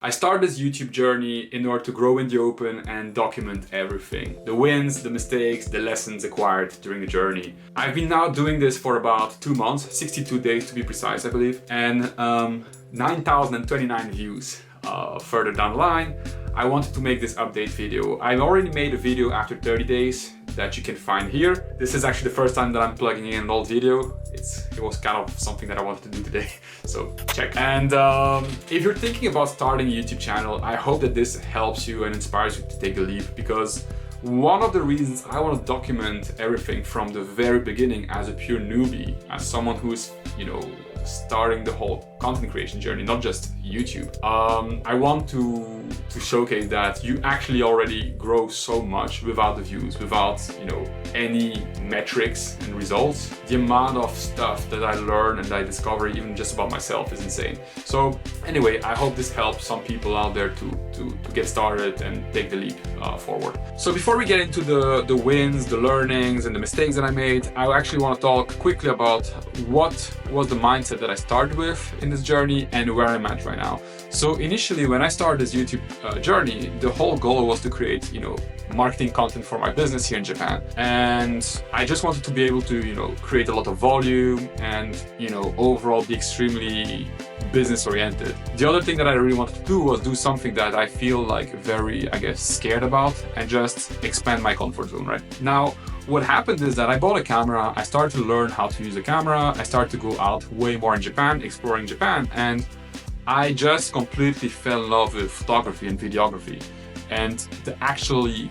I started this YouTube journey in order to grow in the open and document everything. The wins, the mistakes, the lessons acquired during the journey. I've been now doing this for about 2 months, 62 days to be precise, I believe, and 9,029 views. Further down the line, I wanted to make this update video. I've already made a video after 30 days that you can find here. This is actually the first time that I'm plugging in an old video. It was kind of something that I wanted to do today, so check. And if you're thinking about starting a YouTube channel, I hope that this helps you and inspires you to take the leap, because one of the reasons I want to document everything from the very beginning as a pure newbie, as someone who's, starting the whole content creation journey, not just YouTube. I want to showcase that you actually already grow so much without the views, without, any metrics and results. The amount of stuff that I learn and I discover even just about myself is insane. So anyway, I hope this helps some people out there to get started and take the leap forward. So before we get into the wins, the learnings and the mistakes that I made, I actually want to talk quickly about what was the mindset that I started with in this journey and where I'm at right now. So initially, when I started this YouTube journey, the whole goal was to create, marketing content for my business here in Japan. And I just wanted to be able to, create a lot of volume and, overall be extremely business oriented. The other thing that I really wanted to do was do something that I feel like very, scared about and just expand my comfort zone, right? Now, what happened is that I bought a camera, I started to learn how to use a camera, I started to go out way more in Japan, exploring Japan, and I just completely fell in love with photography and videography. And actually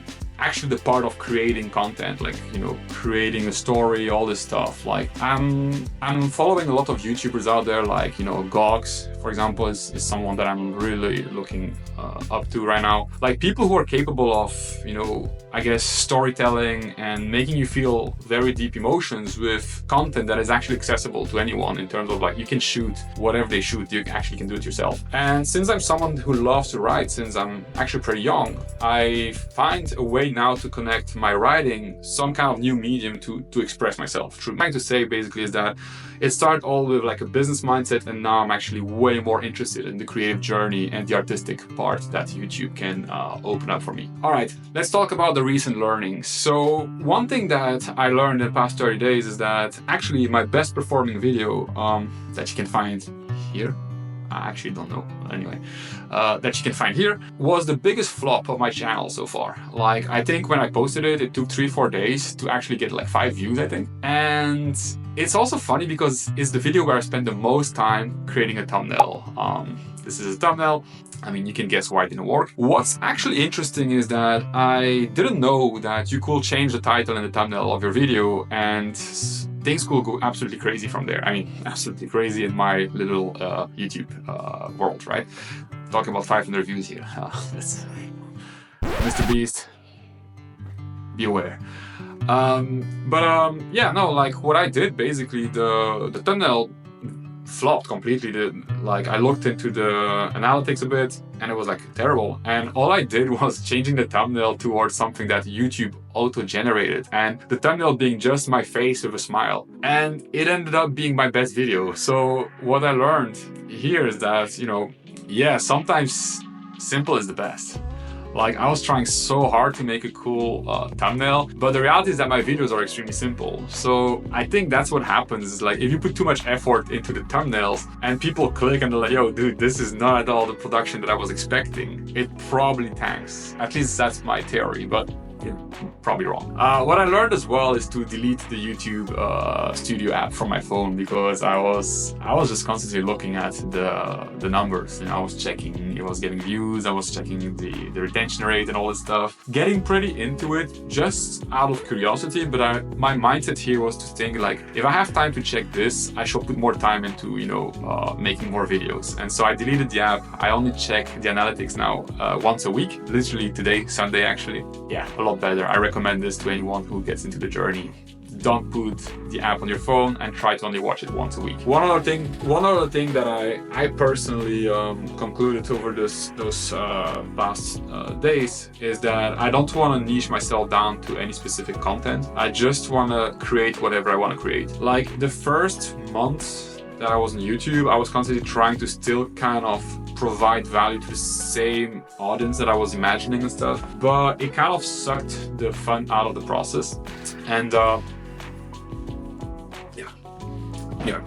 the part of creating content, like, creating a story, all this stuff. Like I'm following a lot of YouTubers out there, like, Gox, for example, is someone that I'm really looking up to right now. Like people who are capable of, storytelling and making you feel very deep emotions with content that is actually accessible to anyone, in terms of like, you can shoot whatever they shoot, you actually can do it yourself. And since I'm someone who loves to write since I'm actually pretty young, I find a way now to connect my writing, some kind of new medium to express myself through. Trying to say basically is that it started all with like a business mindset, and now I'm actually way more interested in the creative journey and the artistic part that YouTube can open up for me. All right, let's talk about the recent learnings. So one thing that I learned in the past 30 days is that actually my best performing video that you can find here, I actually don't know, anyway, that you can find here, was the biggest flop of my channel so far. Like, I think when I posted it, it took 3-4 days to actually get like 5 views, I think. And it's also funny because it's the video where I spent the most time creating a thumbnail. This is a thumbnail. I mean, you can guess why it didn't work. What's actually interesting is that I didn't know that you could change the title and the thumbnail of your video, and things could go absolutely crazy from there. I mean, absolutely crazy in my little YouTube world, right? Talking about 500 views here. That's Mr. Beast, be aware. Yeah, no, like what I did, basically, the thumbnail flopped completely. I looked into the analytics a bit and it was like terrible. And all I did was changing the thumbnail towards something that YouTube auto-generated, and the thumbnail being just my face with a smile. And it ended up being my best video. So what I learned here is that, sometimes simple is the best. Like, I was trying so hard to make a cool thumbnail, but the reality is that my videos are extremely simple. So I think that's what happens, is like, if you put too much effort into the thumbnails and people click and they're like, yo, dude, this is not at all the production that I was expecting, it probably tanks. At least that's my theory, but probably wrong. What I learned as well is to delete the YouTube Studio app from my phone, because I was just constantly looking at the numbers, and I was checking it was getting views, I was checking the retention rate and all this stuff, getting pretty into it just out of curiosity. But my mindset here was to think like, if I have time to check this, I should put more time into making more videos. And so I deleted the app. I only check the analytics now once a week, literally today, Sunday actually. Yeah, a lot better. I recommend this to anyone who gets into the journey. Don't put the app on your phone and try to only watch it once a week. One other thing that I personally concluded over those past days is that I don't want to niche myself down to any specific content. I just want to create whatever I want to create. Like the first month that I was on YouTube, I was constantly trying to still kind of provide value to the same audience that I was imagining and stuff, but it kind of sucked the fun out of the process. And yeah,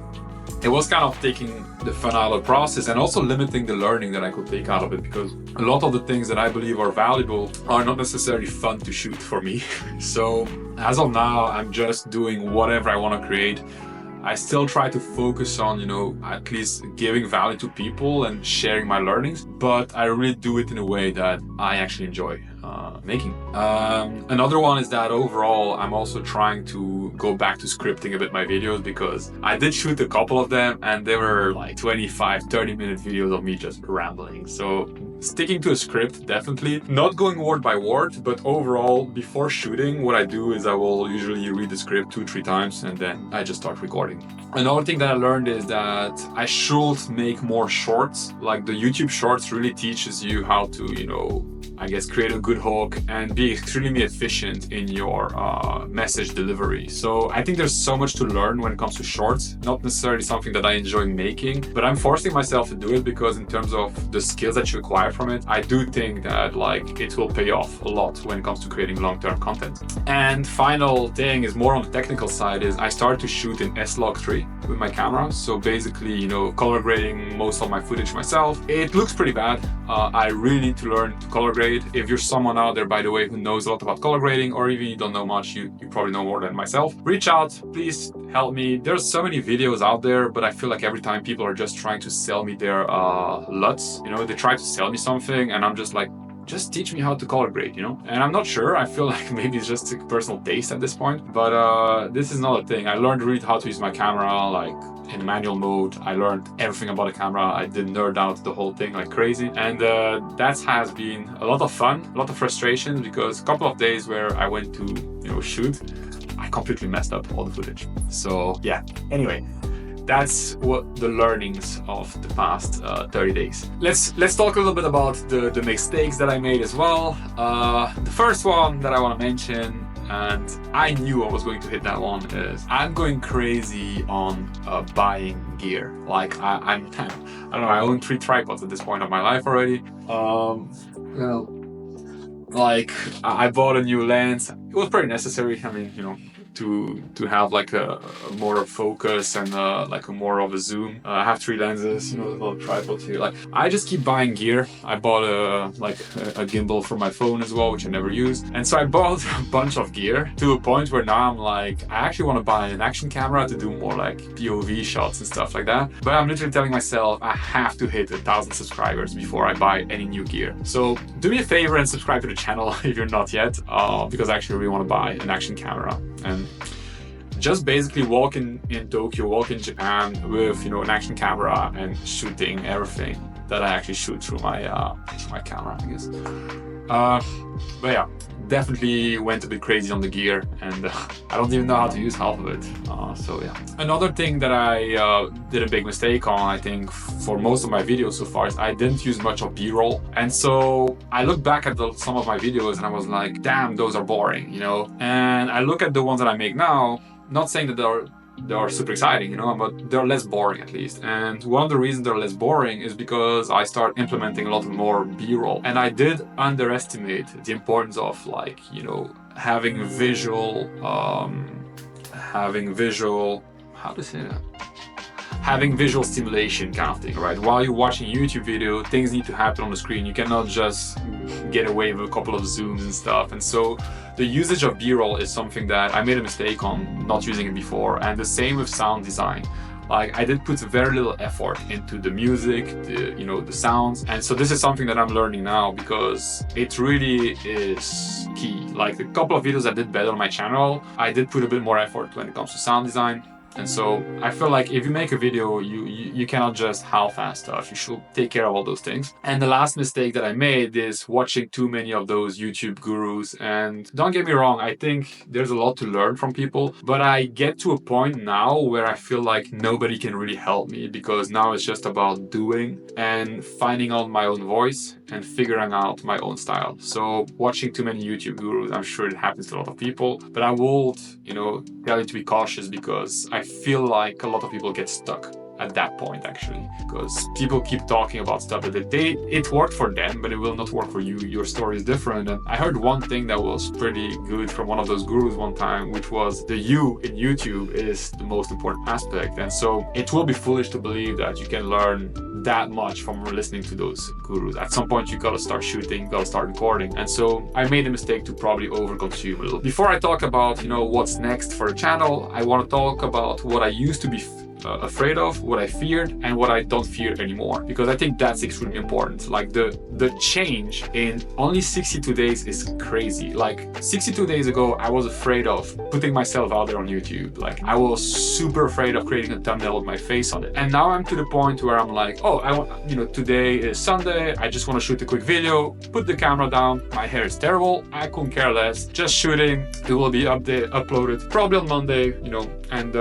it was kind of taking the fun out of the process and also limiting the learning that I could take out of it, because a lot of the things that I believe are valuable are not necessarily fun to shoot for me. So as of now, I'm just doing whatever I want to create. I still try to focus on, you know, at least giving value to people and sharing my learnings, but I really do it in a way that I actually enjoy making. Another one is that overall, I'm also trying to go back to scripting a bit my videos, because I did shoot a couple of them and they were like 25-30 minute videos of me just rambling. So sticking to a script, definitely. Not going word by word, but overall, before shooting, what I do is I will usually read the script 2-3 times and then I just start recording. Another thing that I learned is that I should make more shorts. Like the YouTube shorts really teaches you how to, you know, I guess create a good hook and be extremely efficient in your message delivery. So I think there's so much to learn when it comes to shorts. Not necessarily something that I enjoy making, but I'm forcing myself to do it because in terms of the skills that you acquire from it, I do think that like it will pay off a lot when it comes to creating long-term content. And final thing is more on the technical side is I started to shoot in S-Log3 with my camera. So basically, you know, color grading most of my footage myself. It looks pretty bad. I really need to learn to color grade. If you're someone out there, by the way, who knows a lot about color grading, or even you don't know much, you probably know more than myself, reach out, please help me. There's so many videos out there, but I feel like every time people are just trying to sell me their LUTs, you know, they try to sell me something and I'm just like, just teach me how to color grade, you know? And I'm not sure, I feel like maybe it's just a personal taste at this point, but this is not a thing. I learned really how to use my camera, like in manual mode. I learned everything about the camera. I did nerd out the whole thing like crazy. And that has been a lot of fun, a lot of frustrations, because a couple of days where I went to, you know, shoot, I completely messed up all the footage. So yeah, anyway. That's what the learnings of the past 30 days. Let's talk a little bit about the mistakes that I made as well. The first one that I want to mention, and I knew I was going to hit that one, is I'm going crazy on buying gear. Like I don't know, I own 3 tripods at this point of my life already. Well, like I bought a new lens. It was pretty necessary. I mean, you know, to have like a more focus and like a more of a zoom. I have 3 lenses, you know, a little tripod here. Like I just keep buying gear. I bought a gimbal for my phone as well, which I never use. And so I bought a bunch of gear to a point where now I'm like, I actually want to buy an action camera to do more like POV shots and stuff like that. But I'm literally telling myself I have to hit 1,000 subscribers before I buy any new gear. So do me a favor and subscribe to the channel if you're not yet, because I actually really want to buy an action camera. And just basically walk in Tokyo, walk in Japan with, you know, an action camera and shooting everything that I actually shoot through my camera, I guess. But yeah, definitely went a bit crazy on the gear, and I don't even know how to use half of it. So yeah. Another thing that I did a big mistake on, I think, for most of my videos so far, is I didn't use much of B-roll. And so I look back at some of my videos and I was like, damn, those are boring, you know? And I look at the ones that I make now, not saying that they are super exciting, you know, but they're less boring at least. And one of the reasons they're less boring is because I start implementing a lot more B-roll. And I did underestimate the importance of, like, you know, having visual, how to say that? Having visual stimulation kind of thing, right? While you're watching a YouTube video, things need to happen on the screen. You cannot just get away with a couple of zooms and stuff. And so the usage of B-roll is something that I made a mistake on not using it before. And the same with sound design. Like I did put very little effort into the music, the sounds. And so this is something that I'm learning now, because it really is key. Like the couple of videos I did better on my channel, I did put a bit more effort when it comes to sound design. And so I feel like if you make a video, you cannot just half-ass stuff. You should take care of all those things. And the last mistake that I made is watching too many of those YouTube gurus. And don't get me wrong, I think there's a lot to learn from people, but I get to a point now where I feel like nobody can really help me, because now it's just about doing and finding out my own voice and figuring out my own style. So watching too many YouTube gurus, I'm sure it happens to a lot of people, but I would, tell you to be cautious, because I feel like a lot of people get stuck at that point, actually, because people keep talking about stuff that it worked for them, but it will not work for you. Your story is different. And I heard one thing that was pretty good from one of those gurus one time, which was the you in YouTube is the most important aspect. And so it will be foolish to believe that you can learn that much from listening to those gurus. At some point you gotta start shooting, gotta start recording. And so I made the mistake to probably overconsume a little. Before I talk about, you know, what's next for the channel, I want to talk about what I used to be afraid of, what I feared, and what I don't fear anymore, because I think that's extremely important. Like the change in only 62 days is crazy. Like 62 days ago I was afraid of putting myself out there on YouTube. Like I was super afraid of creating a thumbnail with my face on it, and now I'm to the point where I'm like, oh, I want, you know, today is Sunday, I just want to shoot a quick video, put the camera down, my hair is terrible, I couldn't care less, just shooting. It will be uploaded probably on Monday, you know, and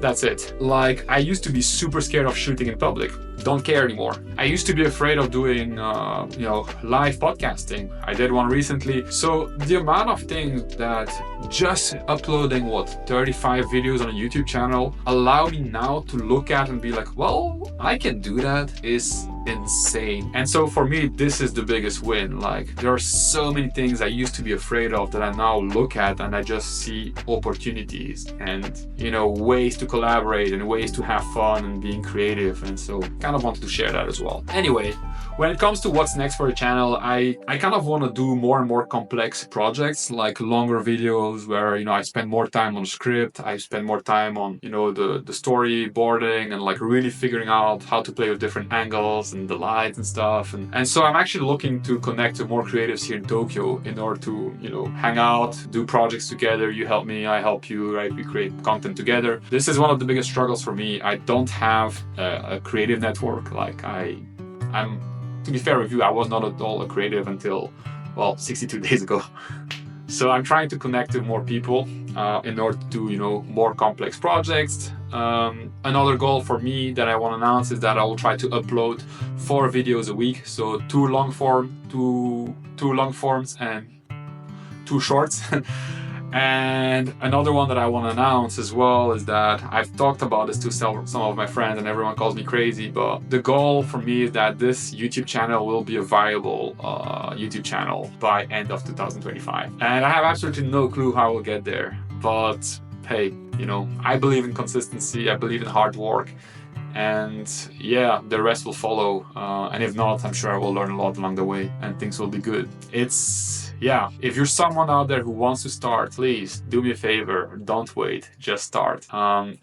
that's it. Like I used to be super scared of shooting in public. Don't care anymore. I used to be afraid of doing, you know, live podcasting. I did one recently. So the amount of things that just uploading 35 videos on a YouTube channel allow me now to look at and be like, well, I can do that, is insane. And so for me, this is the biggest win. Like there are so many things I used to be afraid of that I now look at and I just see opportunities and, you know, ways to collaborate and ways to have fun and being creative. And so kind of wanted to share that as well. Anyway, when it comes to what's next for the channel, I kind of want to do more and more complex projects, like longer videos where, you know, I spend more time on the script, I spend more time on, you know, the storyboarding and like really figuring out how to play with different angles and the lights and stuff. And so I'm actually looking to connect to more creatives here in Tokyo in order to, you know, hang out, do projects together. You help me, I help you, right? We create content together. This is one of the biggest struggles for me. I don't have a creative network. Like I'm to be fair with you, I was not at all a creative until, well, 62 days ago. So I'm trying to connect to more people in order to do, you know, more complex projects. Another goal for me that I want to announce is that I will try to upload 4 videos a week. So 2 long forms and 2 shorts. And another one that I want to announce as well is that I've talked about this to some of my friends and everyone calls me crazy, but the goal for me is that this YouTube channel will be a viable YouTube channel by end of 2025. And I have absolutely no clue how we'll get there, but hey, you know, I believe in consistency, I believe in hard work, and yeah, the rest will follow. And if not, I'm sure I will learn a lot along the way and things will be good. Yeah, if you're someone out there who wants to start, please do me a favor, don't wait, just start.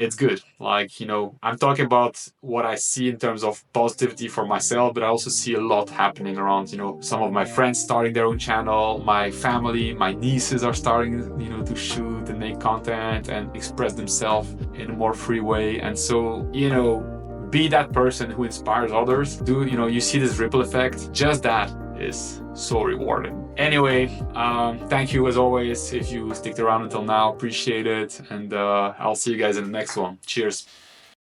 It's good. Like, you know, I'm talking about what I see in terms of positivity for myself, but I also see a lot happening around, you know, some of my friends starting their own channel, my family, my nieces are starting, you know, to shoot and make content and express themselves in a more free way. And so, you know, be that person who inspires others. You know, you see this ripple effect, just that is so rewarding. Anyway, thank you as always if you sticked around until now, appreciate it, and I'll see you guys in the next one. Cheers.